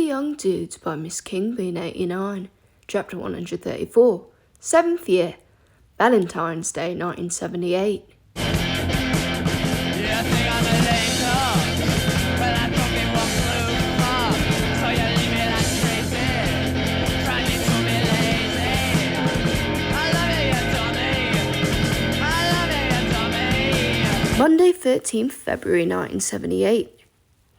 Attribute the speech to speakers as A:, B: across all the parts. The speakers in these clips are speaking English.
A: the Young Dudes by MsKingBean89, Chapter 134, 7th Year, Valentine's Day 1978. Monday, 13th February 1978.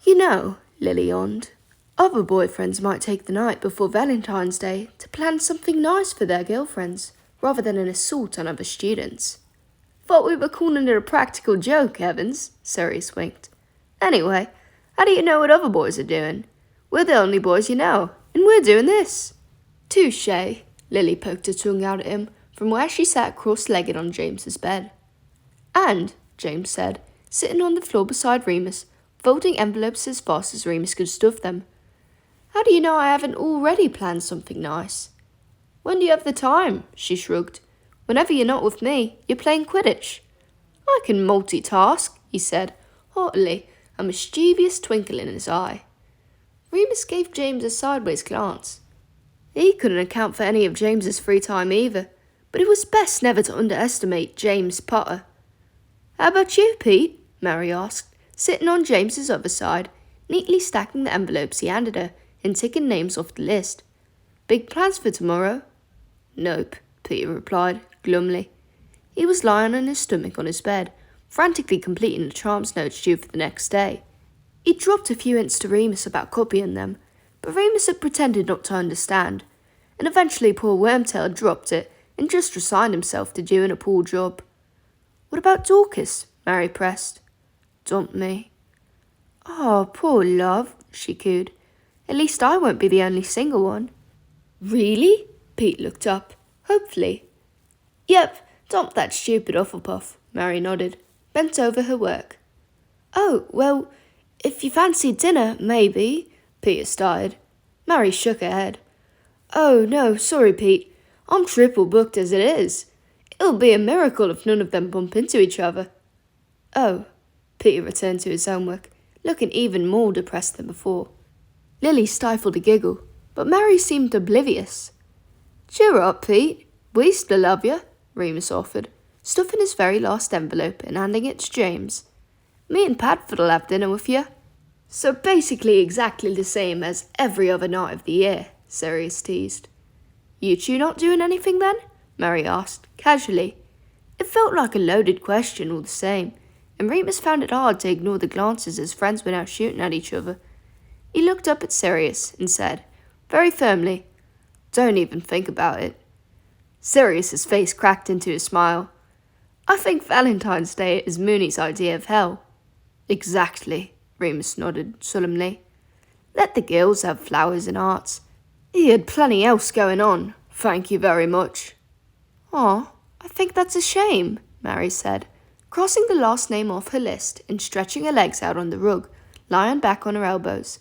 A: You know, Lily yawned, other boyfriends might take the night before Valentine's Day to plan something nice for their girlfriends, rather than an assault on other students. Thought we were calling it a practical joke, Evans, Sirius winked. Anyway, how do you know what other boys are doing? We're the only boys you know, and we're doing this. Touché, Lily poked her tongue out at him from where she sat cross-legged on James's bed. And, James said, sitting on the floor beside Remus, folding envelopes as fast as Remus could stuff them. How do you know I haven't already planned something nice? When do you have the time? She shrugged. Whenever you're not with me, you're playing Quidditch. I can multitask, he said, haughtily, a mischievous twinkle in his eye. Remus gave James a sideways glance. He couldn't account for any of James's free time either, but it was best never to underestimate James Potter. How about you, Pete? Mary asked, sitting on James's other side, neatly stacking the envelopes he handed her and ticking names off the list. Big plans for tomorrow? Nope, Peter replied, glumly. He was lying on his stomach on his bed, frantically completing the charms notes due for the next day. He dropped a few hints to Remus about copying them, but Remus had pretended not to understand, and eventually poor Wormtail dropped it and just resigned himself to doing a poor job. What about Dorcas? Mary pressed. Dump me. Oh, poor love, she cooed. At least I won't be the only single one. Really? Pete looked up. Hopefully. Yep, dump that stupid Hufflepuff, Mary nodded, bent over her work. Oh, well, if you fancy dinner, maybe, Peter started. Mary shook her head. Oh, no, sorry, Pete. I'm triple booked as it is. It'll be a miracle if none of them bump into each other. Oh, Peter returned to his homework, looking even more depressed than before. Lily stifled a giggle, but Mary seemed oblivious. Cheer up, Pete. We still love you, Remus offered, stuffing his very last envelope and handing it to James. Me and Padfoot'll have dinner with you. So basically exactly the same as every other night of the year, Sirius teased. You two not doing anything then? Mary asked, casually. It felt like a loaded question all the same, and Remus found it hard to ignore the glances his friends were now shooting at each other. He looked up at Sirius and said, very firmly, Don't even think about it. Sirius's face cracked into a smile. I think Valentine's Day is Mooney's idea of hell. Exactly, Remus nodded solemnly. Let the girls have flowers and hearts. He had plenty else going on, thank you very much. Aw, I think that's a shame, Mary said, crossing the last name off her list and stretching her legs out on the rug, lying back on her elbows.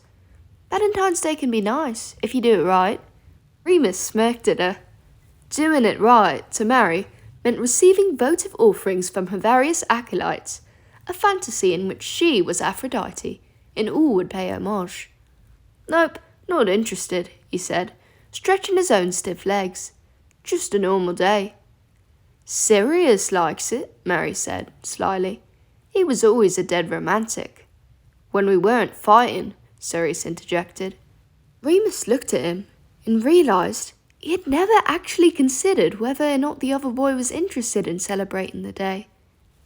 A: Valentine's Day can be nice, if you do it right. Remus smirked at her. Doing it right, to Mary, meant receiving votive offerings from her various acolytes, a fantasy in which she was Aphrodite, and all would pay homage. Nope, not interested, he said, stretching his own stiff legs. Just a normal day. Sirius likes it, Mary said, slyly. He was always a dead romantic. When we weren't fighting, Sirius interjected. Remus looked at him and realised he had never actually considered whether or not the other boy was interested in celebrating the day.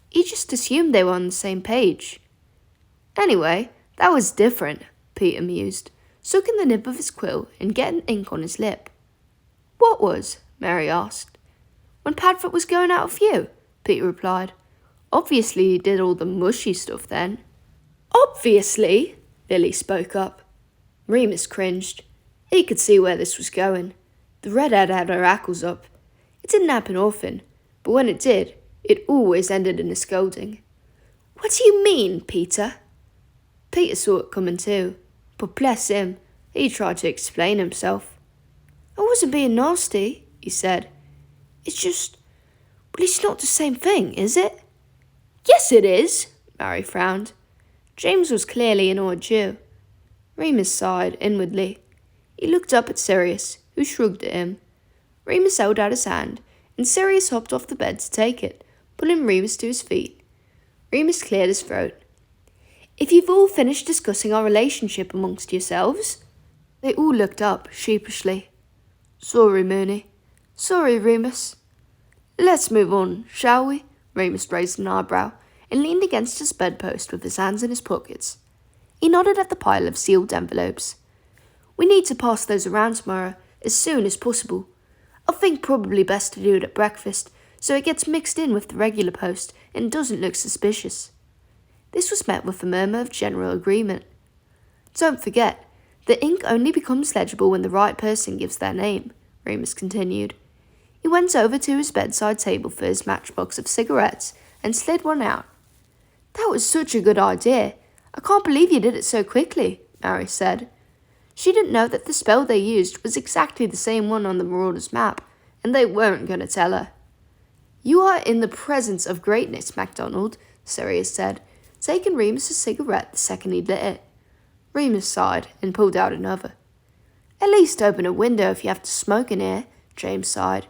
A: He just assumed they were on the same page. Anyway, that was different, Peter mused, sucking the nib of his quill and getting ink on his lip. What was? Mary asked. When Padfoot was going out with you, Peter replied. Obviously he did all the mushy stuff then. Obviously, Lily spoke up. Remus cringed. He could see where this was going. The redhead had her hackles up. It didn't happen often, but when it did, it always ended in a scolding. What do you mean, Peter? Peter saw it coming too, but bless him, he tried to explain himself. I wasn't being nasty, he said. It's just, well, it's not the same thing, is it? Yes, it is, Mary frowned. James was clearly an odd Jew. Remus sighed inwardly, He looked up at Sirius, who shrugged at him. Remus held out his hand, and Sirius hopped off the bed to take it, pulling Remus to his feet. Remus cleared his throat. "If you've all finished discussing our relationship amongst yourselves?" They all looked up, sheepishly. "Sorry, Mooney. Sorry, Remus." "Let's move on, shall we?" Remus raised an eyebrow and leaned against his bedpost with his hands in his pockets. He nodded at the pile of sealed envelopes. "We need to pass those around tomorrow, as soon as possible. I think probably best to do it at breakfast, so it gets mixed in with the regular post and doesn't look suspicious." This was met with a murmur of general agreement. "Don't forget, the ink only becomes legible when the right person gives their name," Remus continued. He went over to his bedside table for his matchbox of cigarettes and slid one out. "That was such a good idea. I can't believe you did it so quickly," Mary said. She didn't know that the spell they used was exactly the same one on the Marauders' map, and they weren't going to tell her. "You are in the presence of greatness, MacDonald," Sirius said, taking Remus a cigarette the second he lit it. Remus sighed and pulled out another. "At least open a window if you have to smoke in here," James sighed.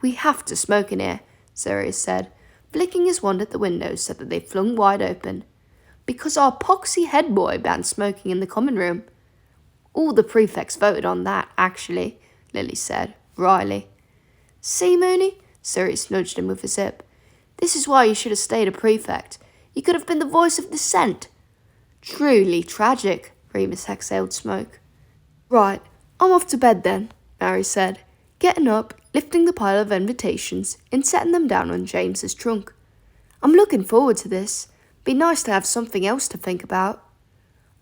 A: "We have to smoke in here," Sirius said, flicking his wand at the windows so that they flung wide open. "Because our poxy head boy banned smoking in the common room." "All the prefects voted on that, actually," Lily said, wryly. "See, Mooney?" Sirius nudged him with his hip. "This is why you should have stayed a prefect. You could have been the voice of dissent." "Truly tragic," Remus exhaled smoke. "Right, I'm off to bed then," Mary said, getting up, lifting the pile of invitations and setting them down on James's trunk. "I'm looking forward to this. Be nice to have something else to think about."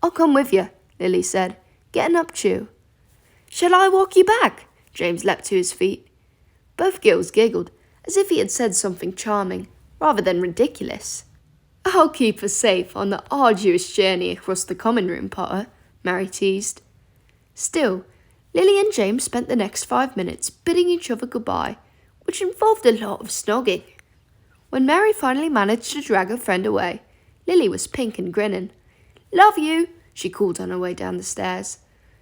A: "I'll come with you," Lily said, getting up too. "Shall I walk you back?" James leapt to his feet. Both girls giggled, as if he had said something charming, rather than ridiculous. "I'll keep us safe on the arduous journey across the common room, Potter," Mary teased. Still, Lily and James spent the next 5 minutes bidding each other goodbye, which involved a lot of snogging. When Mary finally managed to drag her friend away, Lily was pink and grinning. "Love you," she called on her way down the stairs.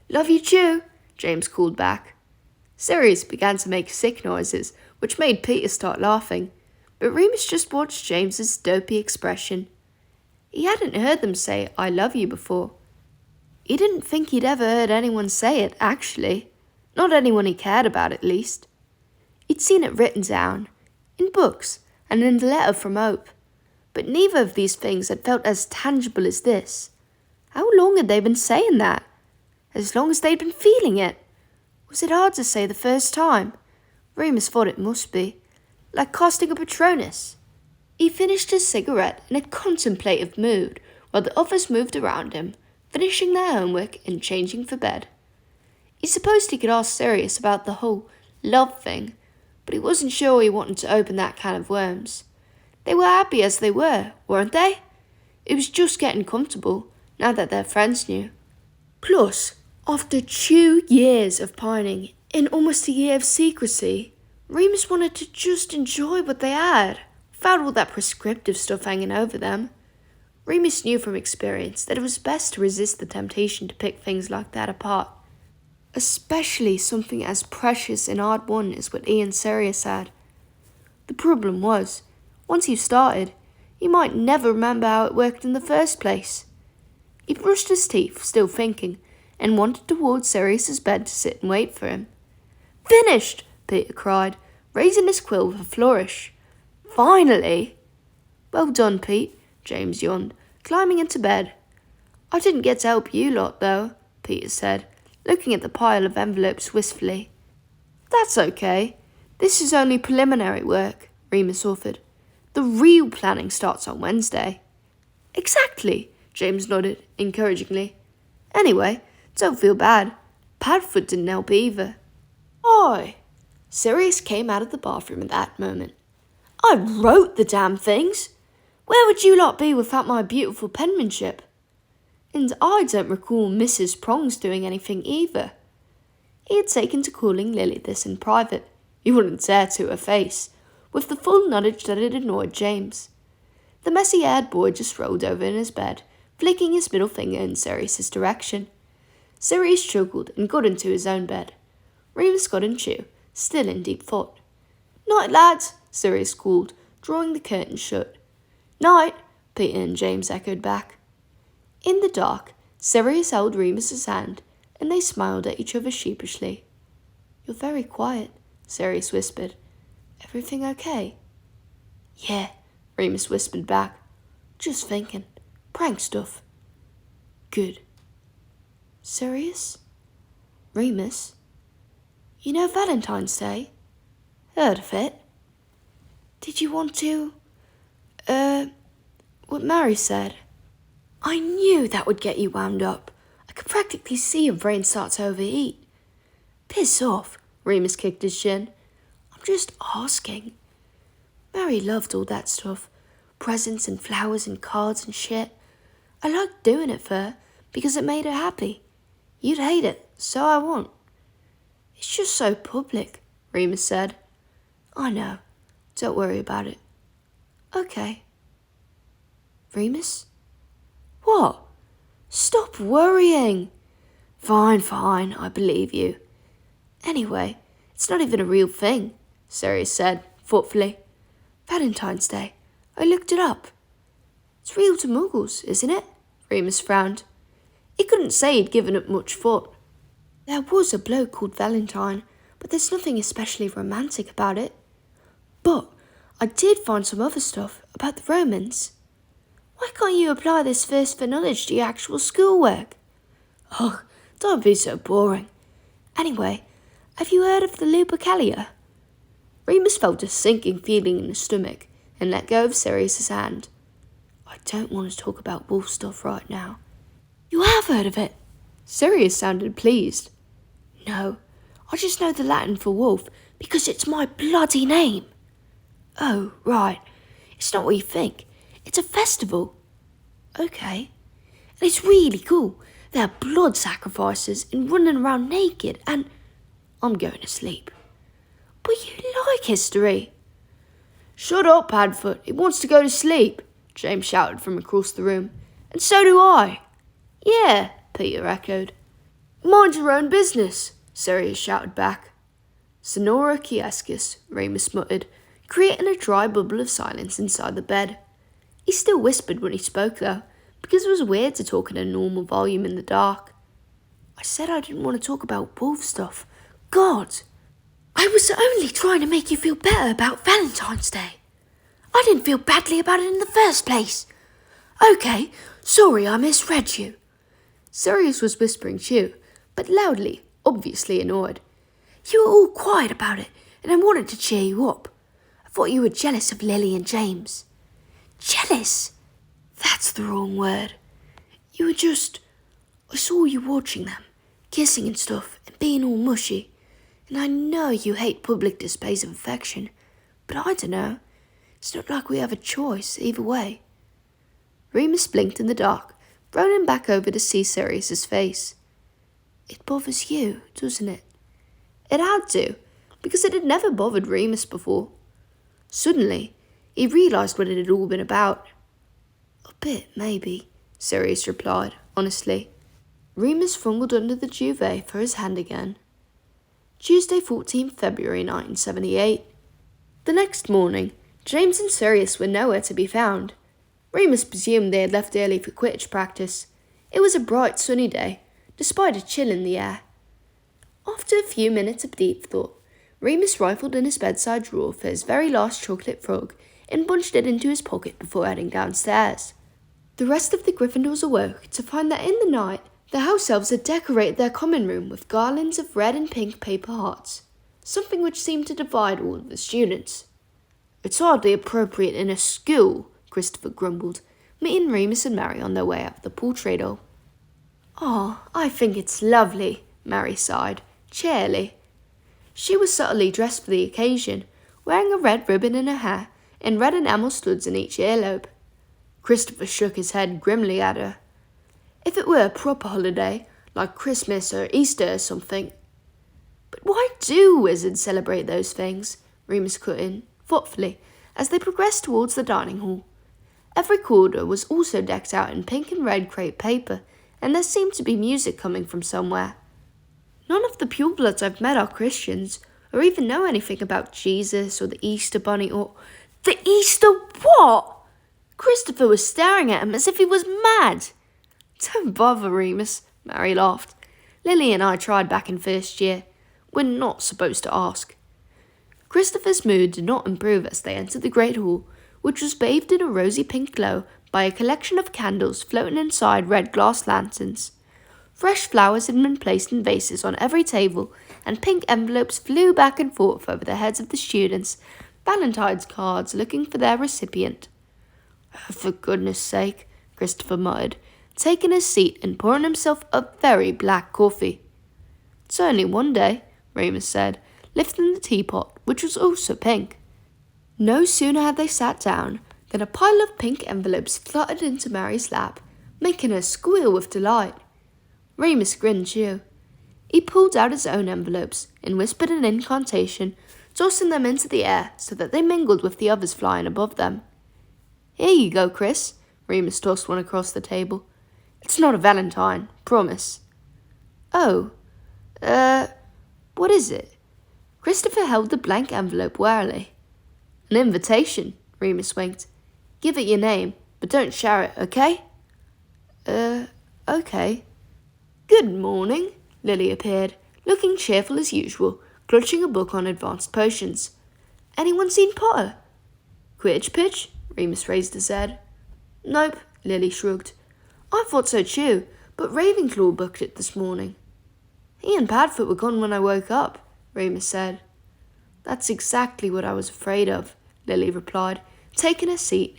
A: "Love you too," James called back. Sirius began to make sick noises, which made Peter start laughing, but Remus just watched James's dopey expression. He hadn't heard them say "I love you" before. He didn't think he'd ever heard anyone say it, actually. Not anyone he cared about, at least. He'd seen it written down, in books, and in the letter from Hope. But neither of these things had felt as tangible as this. How long had they been saying that? As long as they'd been feeling it. Was it hard to say the first time? Remus thought it must be. Like casting a Patronus. He finished his cigarette in a contemplative mood while the others moved around him, finishing their homework and changing for bed. He supposed he could ask Sirius about the whole love thing, but he wasn't sure he wanted to open that can of worms. They were happy as they were, weren't they? It was just getting comfortable, now that their friends knew. Plus, after 2 years of pining and almost a year of secrecy, Remus wanted to just enjoy what they had, without all that prescriptive stuff hanging over them. Remus knew from experience that it was best to resist the temptation to pick things like that apart, especially something as precious and hard-won as what he and Sirius had. The problem was, once you started, you might never remember how it worked in the first place. He brushed his teeth, still thinking, and wandered towards Sirius's bed to sit and wait for him. "Finished!" Peter cried, raising his quill with a flourish. "Finally!" "Well done, Pete," James yawned, climbing into bed. "I didn't get to help you lot, though," Peter said, looking at the pile of envelopes wistfully. "That's okay. This is only preliminary work," Remus offered. "The real planning starts on Wednesday." "Exactly," James nodded, encouragingly. "Anyway, don't feel bad. Padfoot didn't help either." "Oi!" Sirius came out of the bathroom at that moment. "I wrote the damn things! Where would you lot be without my beautiful penmanship? And I don't recall Mrs. Prongs doing anything either." He had taken to calling Lily this in private. He wouldn't dare to her face, with the full knowledge that it annoyed James. The messy-haired boy just rolled over in his bed, flicking his middle finger in Sirius's direction. Sirius chuckled and got into his own bed. Remus got in too, still in deep thought. "Night, lads," Sirius called, drawing the curtain shut. "Night," Peter and James echoed back. In the dark, Sirius held Remus's hand, and they smiled at each other sheepishly. "You're very quiet," Sirius whispered. "Everything okay?" "Yeah," Remus whispered back. "Just thinking. Prank stuff." "Good." "Sirius? Remus? You know Valentine's Day?" "Heard of it." "Did you want to, what Mary said?" "I knew that would get you wound up. I could practically see your brain start to overheat." "Piss off," Remus kicked his shin. "I'm just asking." "Mary loved all that stuff. Presents and flowers and cards and shit. I liked doing it for her because it made her happy. You'd hate it, so I won't." "It's just so public," Remus said. "I know. Don't worry about it." "Okay." "Remus?" "What?" "Stop worrying." Fine, I believe you." "Anyway, it's not even a real thing," Sirius said, thoughtfully. "Valentine's Day. I looked it up." "It's real to muggles, isn't it?" Remus frowned. He couldn't say he'd given it much thought. "There was a bloke called Valentine, but there's nothing especially romantic about it. But I did find some other stuff about the Romans. Why can't you apply this thirst for knowledge to your actual schoolwork?" "Oh, don't be so boring. Anyway, have you heard of the Lupercalia?" Remus felt a sinking feeling in his stomach and let go of Sirius's hand. "I don't want to talk about wolf stuff right now." "You have heard of it?" Sirius sounded pleased. "No, I just know the Latin for wolf because it's my bloody name." "Oh, right. It's not what you think. It's a festival." "Okay. And it's really cool. There are blood sacrifices and running around naked and—" "I'm going to sleep." "But you like history." "Shut up, Padfoot. He wants to go to sleep," James shouted from across the room. "And so do I." "Yeah," Peter echoed. "Mind your own business," Sirius shouted back. "Sonora quiescus," Remus muttered, creating a dry bubble of silence inside the bed. He still whispered when he spoke, though, because it was weird to talk at a normal volume in the dark. "I said I didn't want to talk about wolf stuff. God! I was only trying to make you feel better about Valentine's Day. I didn't feel badly about it in the first place. Okay, sorry I misread you." Sirius was whispering too, but loudly, obviously annoyed. "You were all quiet about it, and I wanted to cheer you up. I thought you were jealous of Lily and James." "Jealous? That's the wrong word. You were just... I saw you watching them, kissing and stuff, and being all mushy. And I know you hate public displays of affection, but I don't know. It's not like we have a choice either way." Remus blinked in the dark, rolling back over to see Sirius's face. "It bothers you, doesn't it?" It had to, because it had never bothered Remus before. Suddenly, he realised what it had all been about. "A bit, maybe," Sirius replied, honestly. Remus fumbled under the duvet for his hand again. Tuesday, 14th February 1978. The next morning, James and Sirius were nowhere to be found. Remus presumed they had left early for Quidditch practice. It was a bright, sunny day, despite a chill in the air. After a few minutes of deep thought, Remus rifled in his bedside drawer for his very last chocolate frog and bunched it into his pocket before heading downstairs. The rest of the Gryffindors awoke to find that in the night, the house elves had decorated their common room with garlands of red and pink paper hearts, something which seemed to divide all of the students. "It's hardly appropriate in a school," Christopher grumbled, meeting Remus and Mary on their way up the portrait. "Oh, I think it's lovely," Mary sighed, cheerily. She was subtly dressed for the occasion, wearing a red ribbon in her hair and red enamel studs in each earlobe. Christopher shook his head grimly at her. "If it were a proper holiday, like Christmas or Easter or something—" "But why do wizards celebrate those things?" Remus cut in, thoughtfully, as they progressed towards the dining hall. Every corridor was also decked out in pink and red crepe paper, and there seemed to be music coming from somewhere. None of the purebloods I've met are Christians, or even know anything about Jesus or the Easter Bunny or... The Easter what? Christopher was staring at him as if he was mad. Don't bother, Remus, Mary laughed. Lily and I tried back in first year. We're not supposed to ask. Christopher's mood did not improve as they entered the great hall, which was bathed in a rosy pink glow by a collection of candles floating inside red glass lanterns. Fresh flowers had been placed in vases on every table, and pink envelopes flew back and forth over the heads of the students, Valentine's cards looking for their recipient. "Oh, for goodness sake," Christopher muttered, taking his seat and pouring himself a very black coffee. "It's only one day," Remus said, lifting the teapot, which was also pink. No sooner had they sat down than a pile of pink envelopes fluttered into Mary's lap, making her squeal with delight. Remus grinned too. He pulled out his own envelopes and whispered an incantation, tossing them into the air so that they mingled with the others flying above them. "Here you go, Chris," Remus tossed one across the table. "It's not a valentine, promise." "Oh, what is it?" Christopher held the blank envelope warily. "An invitation," Remus winked. "Give it your name, but don't share it, okay?" Okay." "Good morning," Lily appeared, looking cheerful as usual, clutching a book on advanced potions. "Anyone seen Potter?" "Quidditch pitch?" Remus raised his head. "Nope," Lily shrugged. "I thought so too, but Ravenclaw booked it this morning." "He and Padfoot were gone when I woke up," Remus said. "That's exactly what I was afraid of," Lily replied, taking a seat.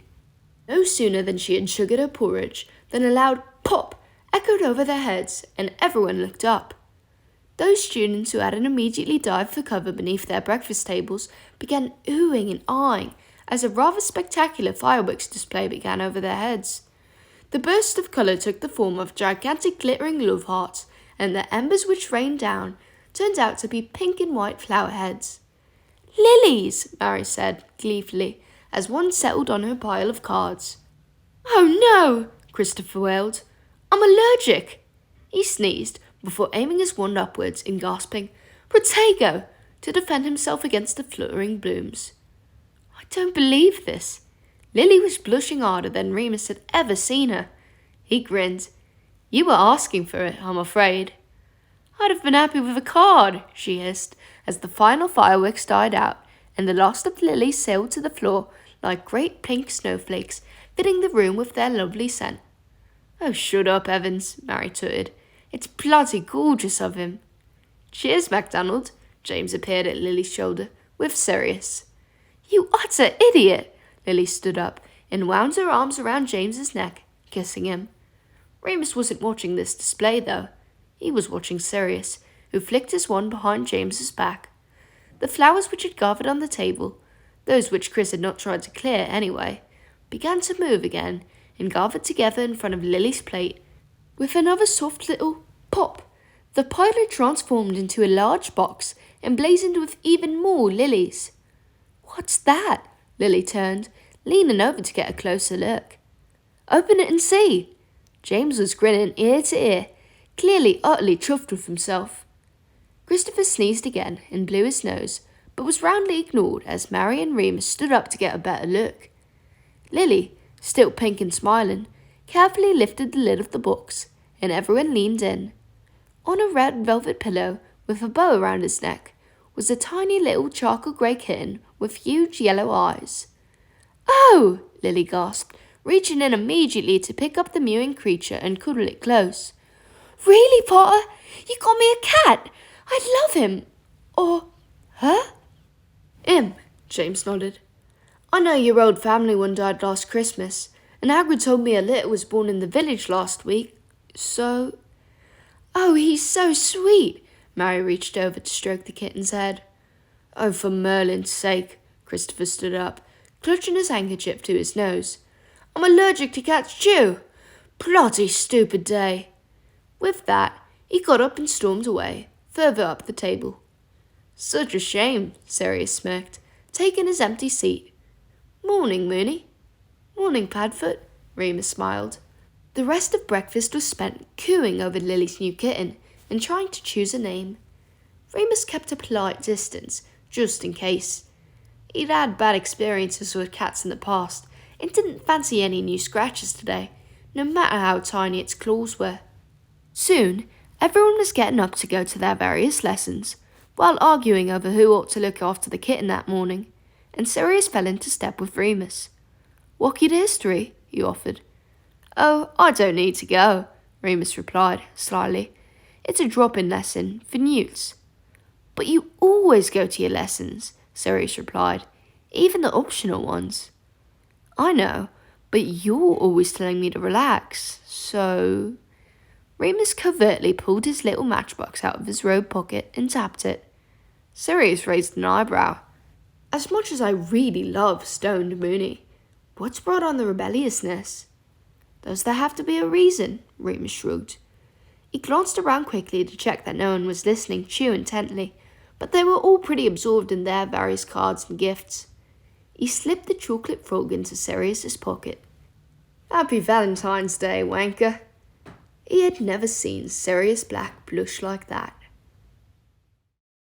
A: No sooner than she had sugared her porridge than a loud pop echoed over their heads, and everyone looked up. Those students who hadn't immediately dived for cover beneath their breakfast tables began oohing and ahhing as a rather spectacular fireworks display began over their heads. The burst of colour took the form of gigantic glittering love hearts, and the embers which rained down turned out to be pink and white flower heads. "Lilies!" Mary said gleefully, as one settled on her pile of cards. "Oh no!" Christopher wailed. "I'm allergic!" He sneezed before aiming his wand upwards and gasping, "Protego!" to defend himself against the fluttering blooms. "I don't believe this." Lily was blushing harder than Remus had ever seen her. He grinned. "You were asking for it, I'm afraid." "I'd have been happy with a card," she hissed, as the final fireworks died out and the last of the lilies sailed to the floor like great pink snowflakes, filling the room with their lovely scent. "Oh, shut up, Evans," Mary tooted. "It's bloody gorgeous of him." "Cheers, MacDonald." James appeared at Lily's shoulder, with Sirius. "You utter idiot!" Lily stood up and wound her arms around James's neck, kissing him. Remus wasn't watching this display, though. He was watching Sirius, who flicked his wand behind James's back. The flowers which had gathered on the table, those which Chris had not tried to clear anyway, began to move again and gathered together in front of Lily's plate. With another soft little pop, the pile had transformed into a large box emblazoned with even more lilies. "What's that?" Lily turned, leaning over to get a closer look. "Open it and see." James was grinning ear to ear, clearly utterly chuffed with himself. Christopher sneezed again and blew his nose, but was roundly ignored as Mary and Remus stood up to get a better look. Lily, still pink and smiling, carefully lifted the lid of the box, and everyone leaned in. On a red velvet pillow, with a bow around his neck, was a tiny little charcoal grey kitten with huge yellow eyes. "Oh!" Lily gasped, reaching in immediately to pick up the mewing creature and cuddle it close. "Really, Potter? You got me a cat? I love him. Or her?" "Him," James nodded. "I know your old family one died last Christmas, and Hagrid told me a litter was born in the village last week, so—" "Oh, he's so sweet!" Mary reached over to stroke the kitten's head. "Oh, for Merlin's sake," Christopher stood up, clutching his handkerchief to his nose. "I'm allergic to cats too. Bloody stupid day." With that, he got up and stormed away, further up the table. "Such a shame," Sirius smirked, taking his empty seat. "Morning, Moony." "Morning, Padfoot," Remus smiled. The rest of breakfast was spent cooing over Lily's new kitten and trying to choose a name. Remus kept a polite distance, just in case. He'd had bad experiences with cats in the past and didn't fancy any new scratches today, no matter how tiny its claws were. Soon, everyone was getting up to go to their various lessons, while arguing over who ought to look after the kitten that morning, and Sirius fell into step with Remus. "Walk you to history?" he offered. "Oh, I don't need to go," Remus replied, slyly. "It's a drop-in lesson for newts." "But you always go to your lessons," Sirius replied, "even the optional ones." "I know, but you're always telling me to relax, so—" Remus covertly pulled his little matchbox out of his robe pocket and tapped it. Sirius raised an eyebrow. "As much as I really love stoned Mooney, what's brought on the rebelliousness?" "Does there have to be a reason?" Remus shrugged. He glanced around quickly to check that no one was listening too intently, but they were all pretty absorbed in their various cards and gifts. He slipped the chocolate frog into Sirius's pocket. "Happy Valentine's Day, wanker." He had never seen Sirius Black blush like that.